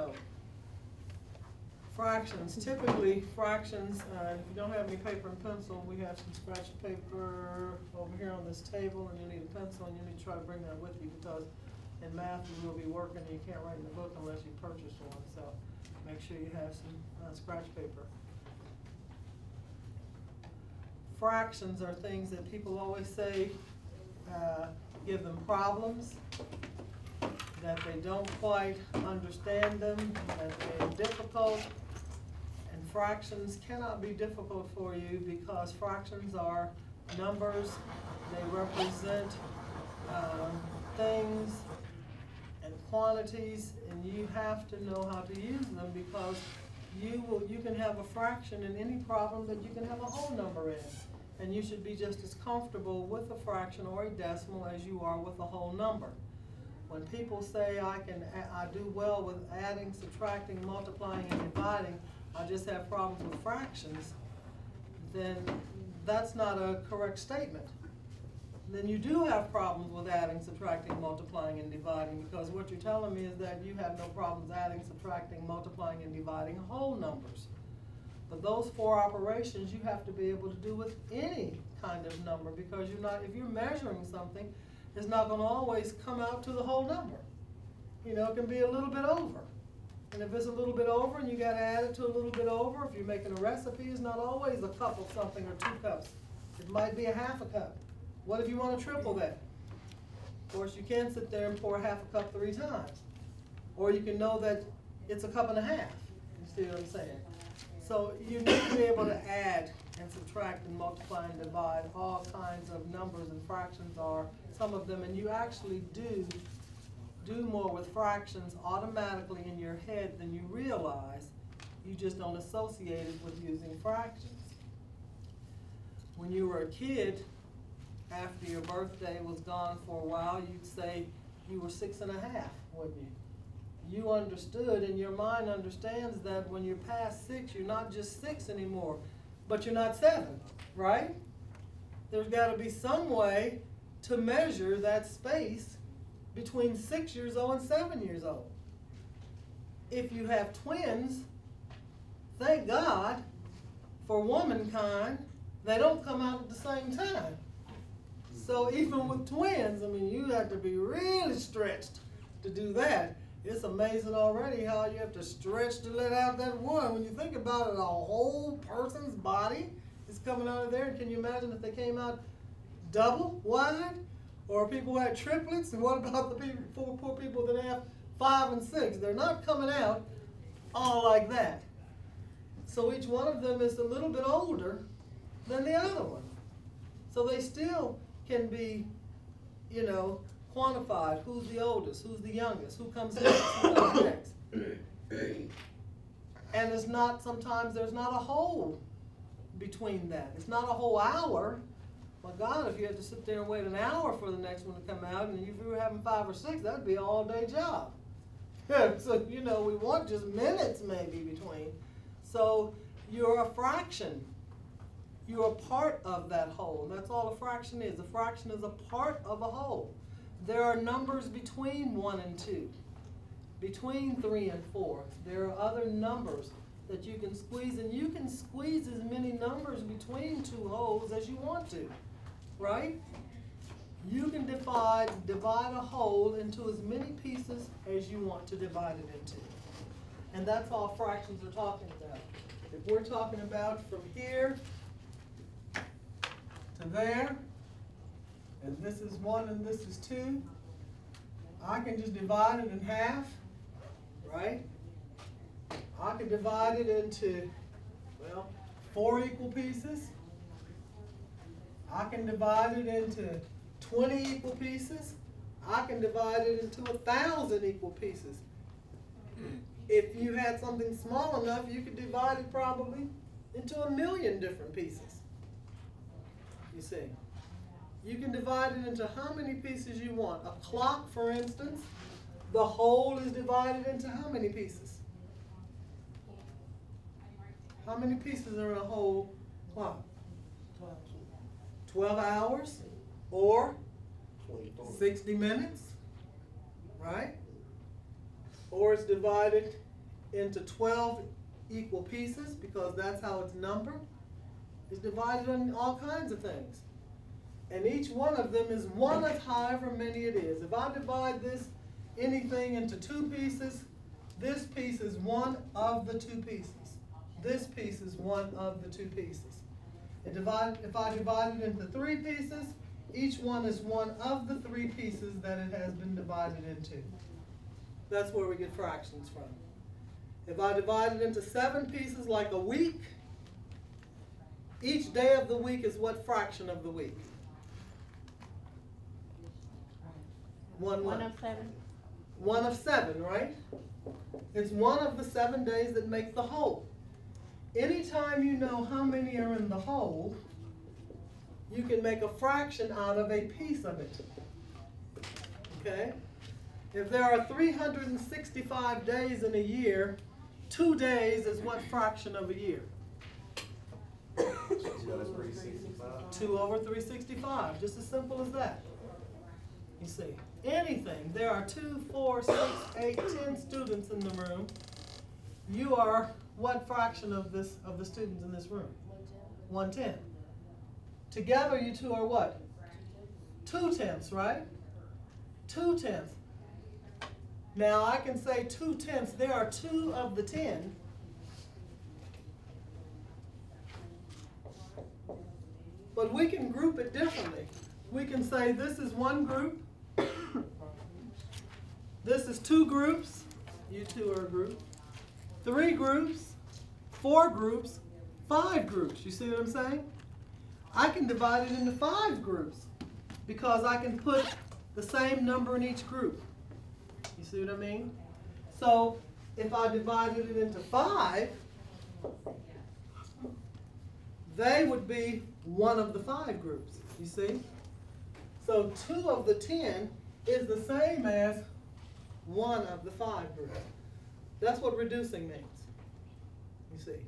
So, fractions, typically fractions, if you don't have any paper and pencil, we have some scratch paper over here on this table, and you need a pencil, and you need to try to bring that with you, because in math you will be working and you can't write in the book unless you purchase one, so make sure you have some scratch paper. Fractions are things that people always say give them problems, that they don't quite understand them, that they're difficult. And fractions cannot be difficult for you, because fractions are numbers. They represent things and quantities, and you have to know how to use them, because you can have a fraction in any problem that you can have a whole number in. And you should be just as comfortable with a fraction or a decimal as you are with a whole number. When people say I do well with adding, subtracting, multiplying, and dividing, I just have problems with fractions, then that's not a correct statement. Then you do have problems with adding, subtracting, multiplying, and dividing, because what you're telling me is that you have no problems adding, subtracting, multiplying, and dividing whole numbers. But those four operations you have to be able to do with any kind of number, because if you're measuring something, it's not going to always come out to the whole number. You know, it can be a little bit over. And if it's a little bit over and you got to add it to a little bit over, if you're making a recipe, it's not always a cup of something or 2 cups. It might be a half a cup. What if you want to triple that? Of course, you can sit there and pour half a cup 3 times. Or you can know that it's a cup and a half. You see what I'm saying? So you need to be able to add and subtract and multiply and divide all kinds of numbers, and fractions are some of them. And you actually do more with fractions automatically in your head than you realize. You just don't associate it with using fractions. When you were a kid, after your birthday was gone for a while, you'd say you were 6 1/2, wouldn't you? You understood, and your mind understands that when you're past 6, you're not just 6 anymore, but you're not 7, right? There's got to be some way to measure that space between 6 years old and 7 years old. If you have twins, thank God for womankind, they don't come out at the same time. So even with twins, I mean, you have to be really stretched to do that. It's amazing already how you have to stretch to let out that one. When you think about it, a whole person's body is coming out of there. And can you imagine if they came out double wide? Or people who had triplets? And what about the poor people that have 5 and 6? They're not coming out all like that. So each one of them is a little bit older than the other one. So they still can be, you know, quantified. Who's the oldest? Who's the youngest? Who comes next? Who comes next? And it's not, sometimes there's not a whole between that. It's not a whole hour. My God, if you had to sit there and wait an hour for the next one to come out, and if you were having 5 or 6, that would be an all-day job. So, you know, we want just minutes maybe between. So you're a fraction. You're a part of that whole. That's all a fraction is. A fraction is a part of a whole. There are numbers between 1 and 2, between 3 and 4. There are other numbers that you can squeeze, and you can squeeze as many numbers between 2 wholes as you want to, right? You can divide a whole into as many pieces as you want to divide it into. And that's all fractions are talking about. If we're talking about from here to there, and this is 1 and this is 2, I can just divide it in half, right? I can divide it into, well, 4 equal pieces. I can divide it into 20 equal pieces. I can divide it into 1,000 equal pieces. If you had something small enough, you could divide it probably into 1,000,000 different pieces. You see? You can divide it into how many pieces you want. A clock, for instance, the whole is divided into how many pieces? How many pieces are in a whole clock? 12 hours or 60 minutes, right? Or it's divided into 12 equal pieces, because that's how it's numbered. It's divided in all kinds of things. And each one of them is one of however many it is. If I divide this anything into 2 pieces, this piece is one of the 2 pieces. This piece is one of the 2 pieces. If I divide it into 3 pieces, each one is one of the 3 pieces that it has been divided into. That's where we get fractions from. If I divide it into 7 pieces like a week, each day of the week is what fraction of the week? 1 1 of 7. 1 of 7, right? It's one of the 7 days that make the whole. Anytime you know how many are in the whole, you can make a fraction out of a piece of it. Okay? If there are 365 days in a year, 2 days is what fraction of a year? 2 over 365, just as simple as that. You see, anything, there are 2, 4, 6, 8, 10 students in the room. You are what fraction of the students in this room? 1/10. Together you two are what? 2/10, right? 2/10. Now I can say 2/10. There are 2 of the 10. But we can group it differently. We can say this is one group. This is 2 groups. You two are a group. 3 groups, 4 groups, 5 groups. You see what I'm saying? I can divide it into 5 groups because I can put the same number in each group. You see what I mean? So if I divided it into 5, they would be one of the 5 groups. You see? So 2 of the 10 is the same as one of the 5 groups. That's what reducing means. You see?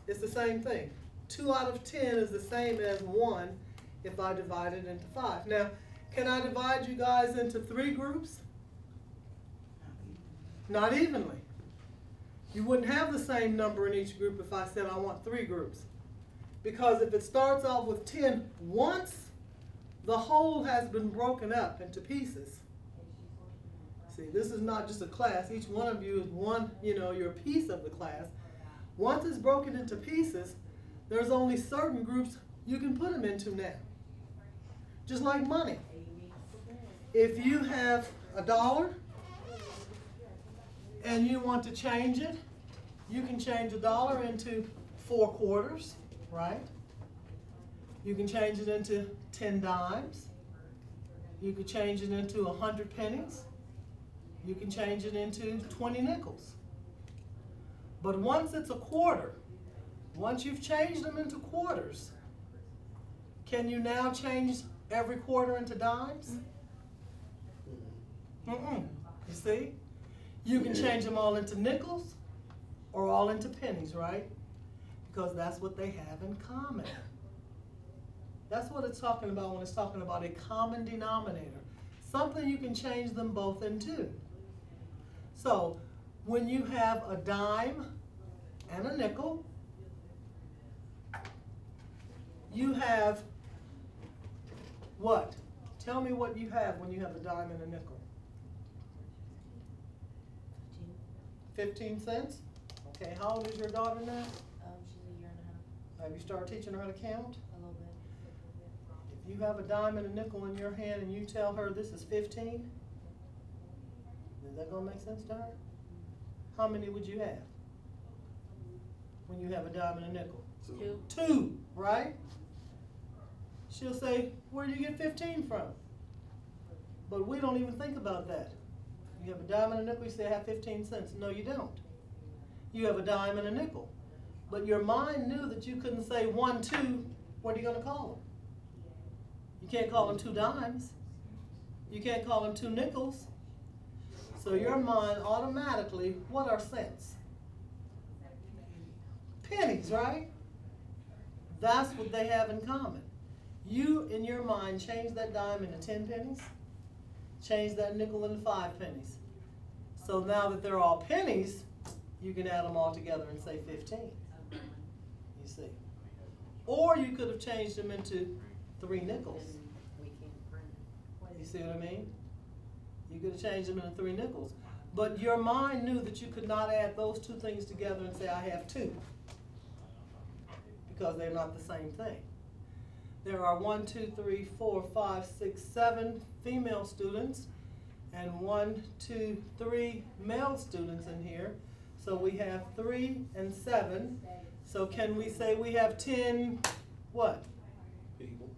It's the same thing. 2 out of 10 is the same as 1 if I divide it into 5. Now, can I divide you guys into 3 groups? Not evenly. You wouldn't have the same number in each group if I said I want 3 groups. Because if it starts off with 10 once, the whole has been broken up into pieces. See, this is not just a class. Each one of you is one, you're a piece of the class. Once it's broken into pieces, there's only certain groups you can put them into now. Just like money. If you have $1 and you want to change it, you can change $1 into 4 quarters, right? You can change it into 10 dimes. You could change it into 100 pennies. You can change it into 20 nickels. But once it's a quarter, once you've changed them into quarters, can you now change every quarter into dimes? You see? You can change them all into nickels or all into pennies, right? Because that's what they have in common. That's what it's talking about when it's talking about a common denominator. Something you can change them both into. So, when you have a dime and a nickel, you have what? Tell me what you have when you have a dime and a nickel. 15 cents? Okay, how old is your daughter now? She's a year and a half. Have you started teaching her how to count? A little bit. If you have a dime and a nickel in your hand and you tell her this is 15, is that going to make sense to her? How many would you have when you have a dime and a nickel? 2. 2, right? She'll say, where do you get 15 from? But we don't even think about that. You have a dime and a nickel, you say I have 15 cents. No, you don't. You have a dime and a nickel. But your mind knew that you couldn't say 1, 2, what are you going to call them? You can't call them 2 dimes. You can't call them 2 nickels. So your mind automatically, what are cents? Pennies, right? That's what they have in common. You, in your mind, change that dime into 10 pennies, change that nickel into 5 pennies. So now that they're all pennies, you can add them all together and say 15. You see. Or you could have changed them into 3 nickels. You see what I mean? You could have changed them into 3 nickels. But your mind knew that you could not add those 2 things together and say, I have 2. Because they're not the same thing. There are 1, 2, 3, 4, 5, 6, 7 female students and 1, 2, 3 male students in here. So we have 3 and 7. So can we say we have 10 what? People.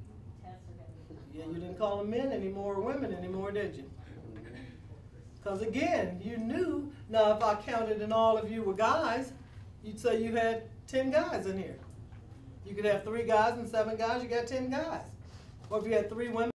Yeah, you didn't call them men anymore or women anymore, did you? Because again, you knew, now if I counted and all of you were guys, you'd say you had 10 guys in here. You could have 3 guys and 7 guys, you got 10 guys. Or if you had 3 women,